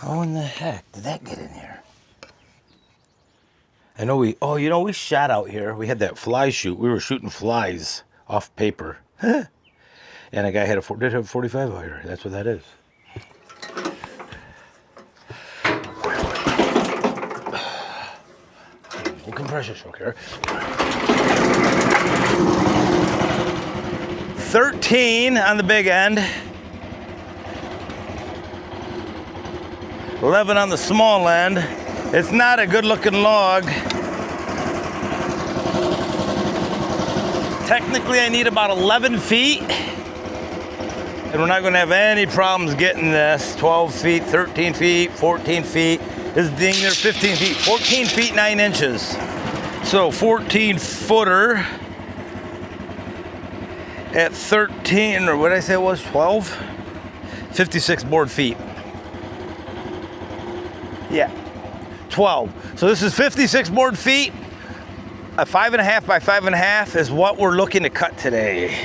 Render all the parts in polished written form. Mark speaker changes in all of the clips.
Speaker 1: How in the heck did that get in here? I know we shot out here. We had that fly shoot. We were shooting flies off paper. And a guy did have a 45 out here. That's what that is. No compression stroke here. 13 on the big end. 11 on the small end. It's not a good looking log. Technically I need about 11 feet. And we're not gonna have any problems getting this. 12 feet, 13 feet, 14 feet. This is dang near 15 feet. 14 feet, 9 inches. So 14 footer at 13, or what did I say it was, 12? 56 board feet. Yeah, 12. So this is 56 board feet. A 5.5 by 5.5 is what we're looking to cut today.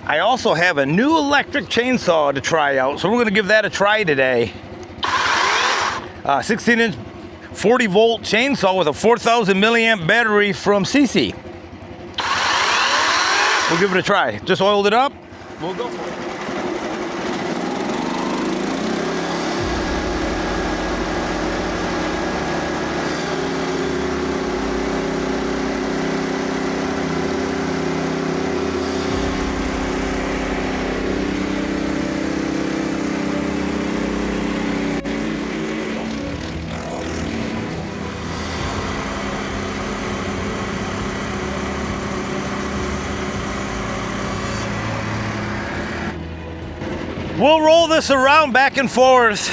Speaker 1: I also have a new electric chainsaw to try out, so we're gonna give that a try today. 16-inch, 40-volt chainsaw with a 4,000 milliamp battery from CC. We'll give it a try. Just oiled it up. We'll go for it. We'll roll this around back and forth.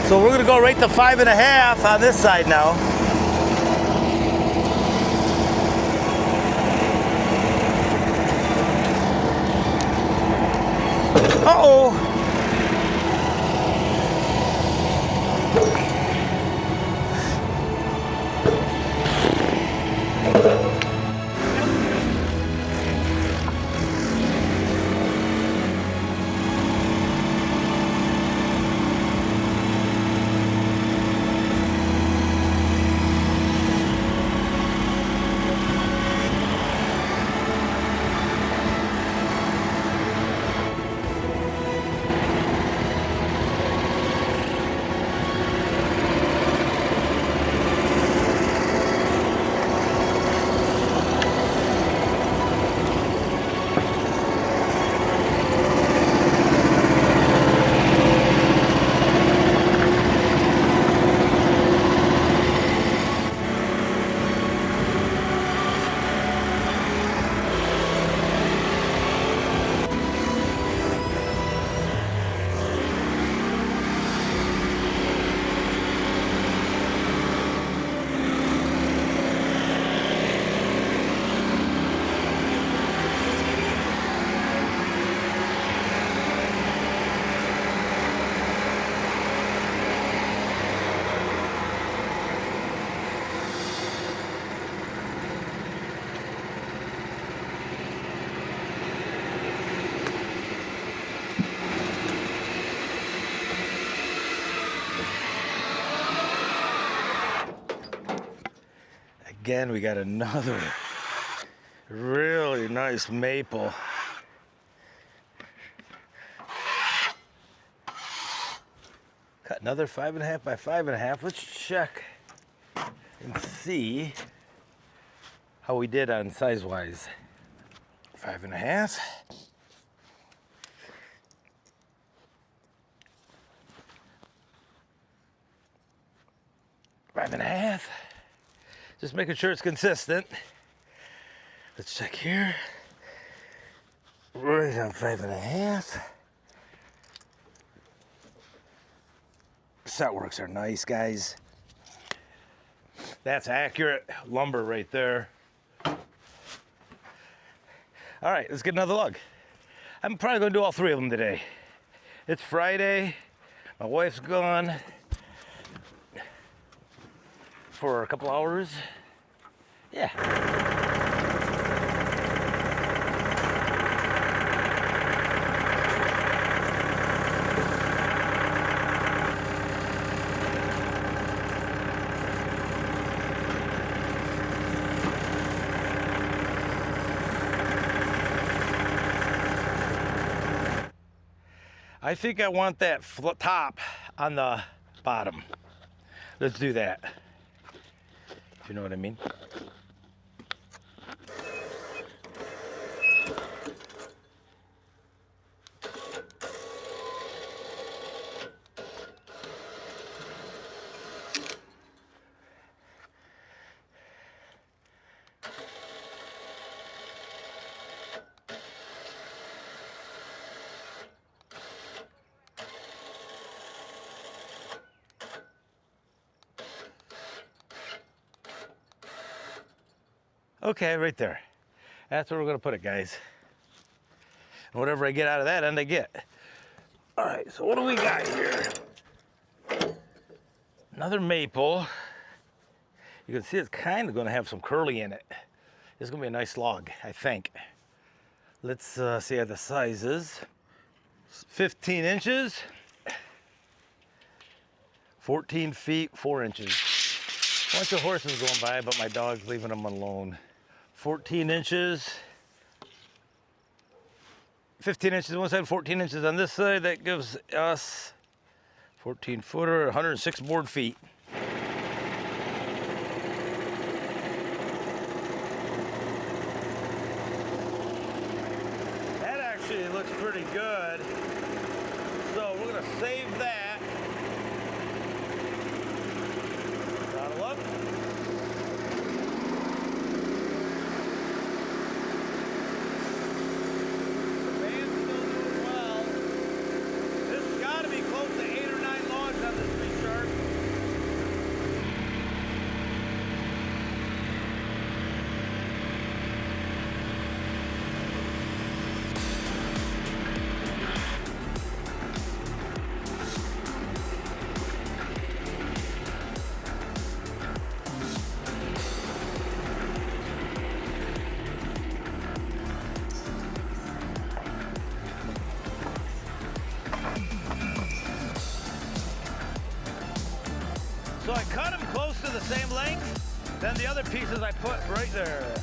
Speaker 1: So we're gonna go right to 5.5 on this side now. Uh-oh. Again, we got another really nice maple. Cut another 5.5 by 5.5. Let's check and see how we did on size-wise. 5.5. 5.5. Just making sure it's consistent. Let's check here. Right on 5.5. setworks are nice, guys. That's accurate lumber right there. All right, let's get another log. I'm probably gonna do all 3 of them today. It's Friday, my wife's gone for a couple hours. Yeah. I think I want that top on the bottom. Let's do that. If you know what I mean. Okay, right there. That's where we're gonna put it, guys. And whatever I get out of that end, I get. All right, so what do we got here? Another maple. You can see it's kind of gonna have some curly in it. It's gonna be a nice log, I think. Let's see how the size is. 15 inches. 14 feet, 4 inches. Bunch of horses going by, but my dog's leaving them alone. 14 inches. 15 inches on one side, 14 inches on this side. That gives us 14 footer, 106 board feet. That actually looks pretty good. So we're gonna save that. Throttle up. So I cut them close to the same length, then the other pieces I put right there.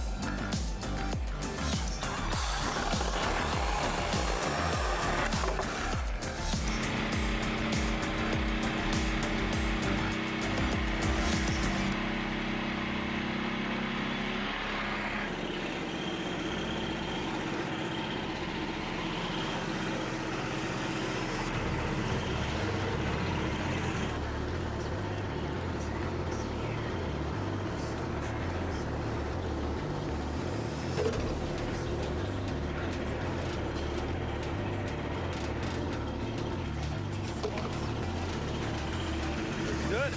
Speaker 1: Good.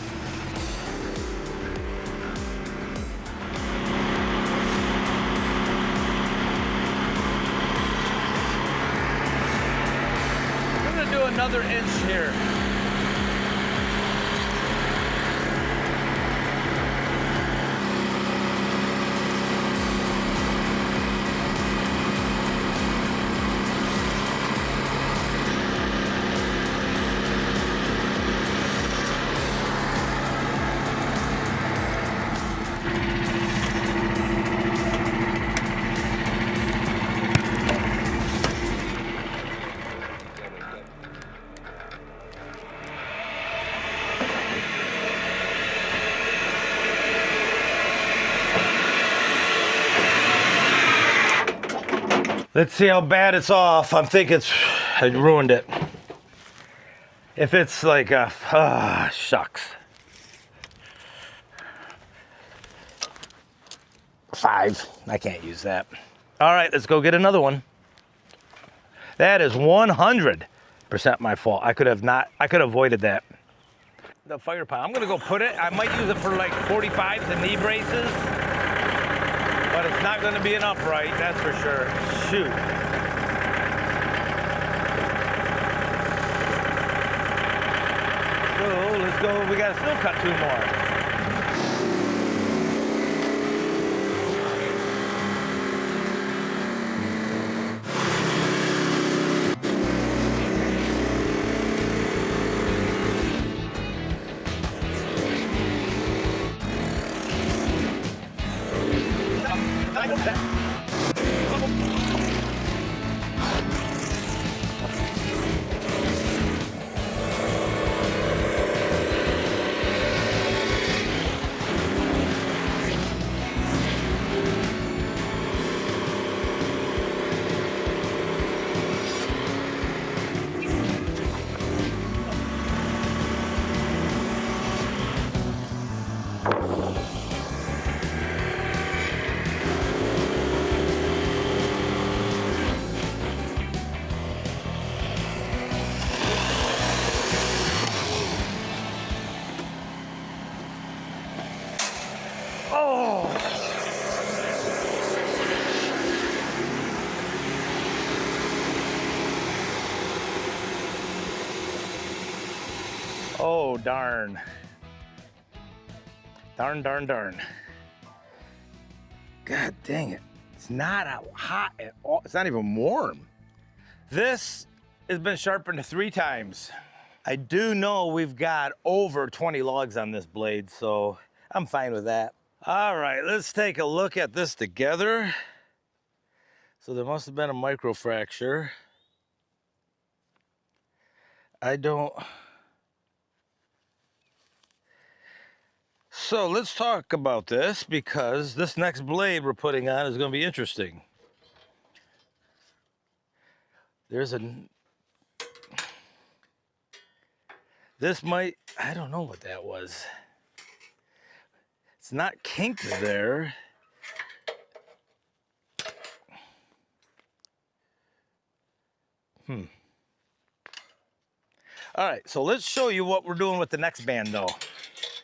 Speaker 1: I'm going to do another inch here. Let's see how bad it's off. I think I ruined it. If it's like shucks. 5, I can't use that. All right, let's go get another one. That is 100% my fault. I could have avoided that. the fire pot. I'm gonna go put it. I might use it for like 45s and knee braces, but it's not gonna be an upright, that's for sure. Shoot. So let's go. We gotta still cut 2 more. Oh, darn. Darn. God dang it. It's not hot at all. It's not even warm. This has been sharpened 3 times. I do know we've got over 20 logs on this blade, so I'm fine with that. All right, let's take a look at this together. So there must have been a microfracture. So let's talk about this, because this next blade we're putting on is going to be interesting. I don't know what that was. It's not kinked there. All right, so let's show you what we're doing with the next band though.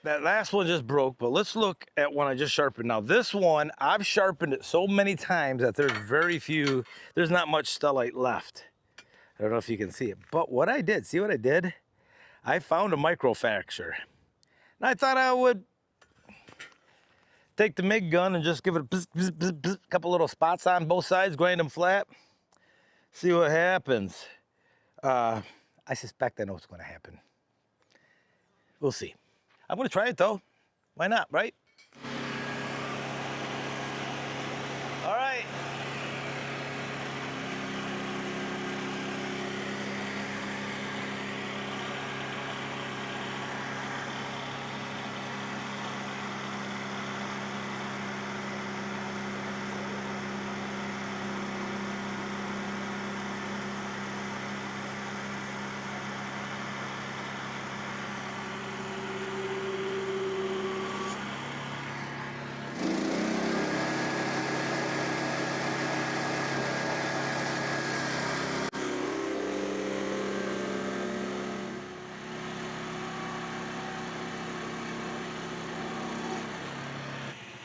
Speaker 1: That last one just broke, but let's look at one I just sharpened. Now this one, I've sharpened it so many times that there's not much stellite left. I don't know if you can see it, but what I did, see what I did? I found a microfracture. And I thought I would take the MIG gun and just give it a couple little spots on both sides, grind them flat, see what happens. I suspect I know what's going to happen. We'll see. I'm going to try it though. Why not, right? All right.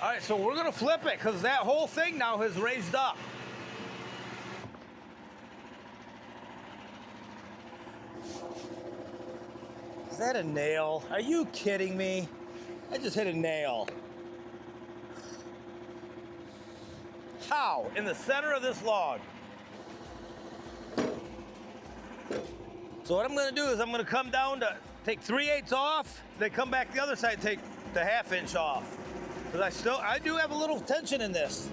Speaker 1: All right, so we're gonna flip it because that whole thing now has raised up. Is that a nail? Are you kidding me? I just hit a nail. How? In the center of this log. So what I'm gonna do is I'm gonna come down to take 3/8 off, then come back the other side, take the 1/2 inch off. Because I do have a little tension in this.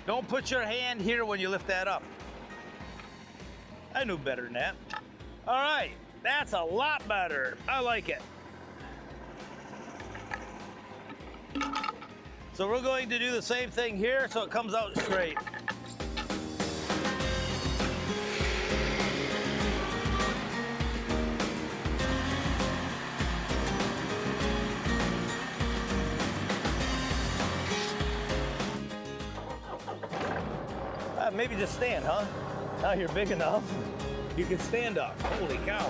Speaker 1: Don't put your hand here when you lift that up. I knew better than that. All right, that's a lot better. I like it. So we're going to do the same thing here so it comes out straight. maybe just stand, huh? Now you're big enough. You can stand up. Holy cow.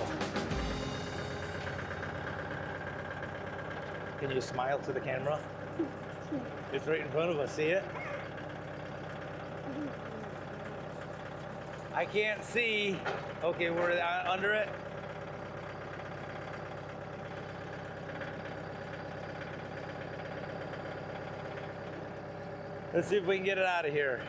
Speaker 1: Can you smile to the camera? It's right in front of us, see it? I can't see. Okay, we're under it. Let's see if we can get it out of here.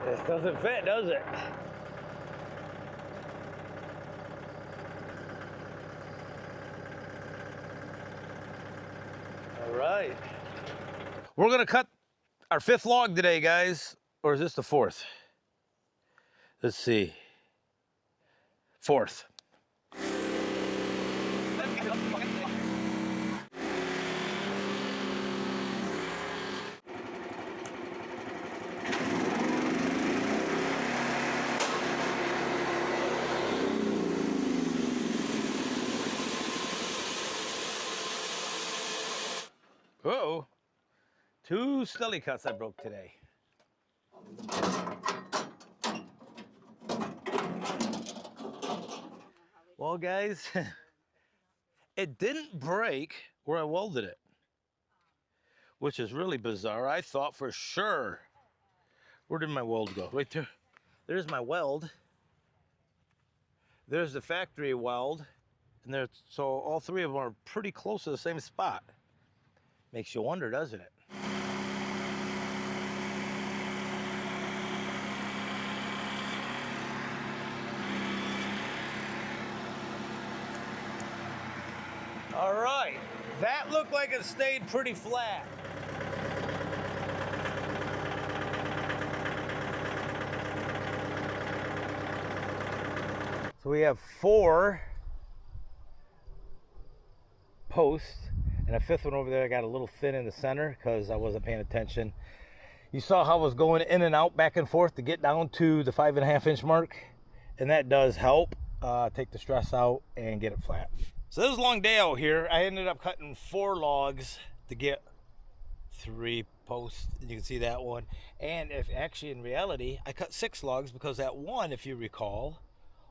Speaker 1: This doesn't fit, does it? All right. We're gonna cut our 5th log today, guys. Or is this the 4th? Let's see. 4th. Uh-oh. 2 stilly cuts I broke today. Well, guys, it didn't break where I welded it, which is really bizarre. I thought for sure. Where did my weld go? Right there. There's my weld. There's the factory weld. And there, so all 3 of them are pretty close to the same spot. Makes you wonder, doesn't it? All right, that looked like it stayed pretty flat. So we have 4 posts. And a 5th one over there, I got a little thin in the center because I wasn't paying attention. You saw how I was going in and out, back and forth to get down to the 5.5 inch mark. And that does help take the stress out and get it flat. So this was a long day out here. I ended up cutting 4 logs to get 3 posts. And you can see that one. And if actually in reality, I cut 6 logs because that one, if you recall,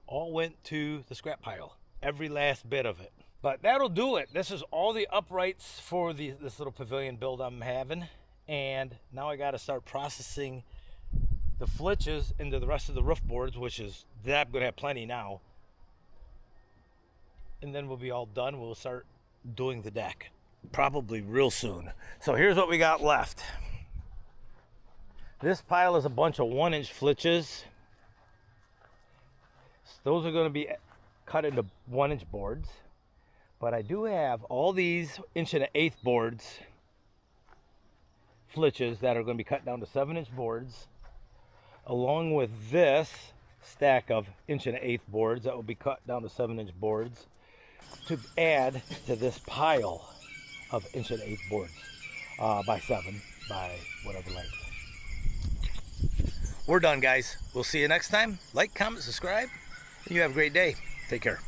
Speaker 1: all went to the scrap pile. Every last bit of it. But that'll do it. This is all the uprights for this little pavilion build I'm having. And now I got to start processing the flitches into the rest of the roof boards, which is, I'm going to have plenty now. And then we'll be all done. We'll start doing the deck. Probably real soon. So here's what we got left. This pile is a bunch of 1-inch flitches. So those are going to be cut into 1-inch boards. But I do have all these 1.1/8 boards, flitches, that are going to be cut down to 7-inch boards, along with this stack of 1.1/8 boards that will be cut down to 7-inch boards to add to this pile of 1.1/8 boards by 7 by whatever length. We're done, guys. We'll see you next time. Like, comment, subscribe, and you have a great day. Take care.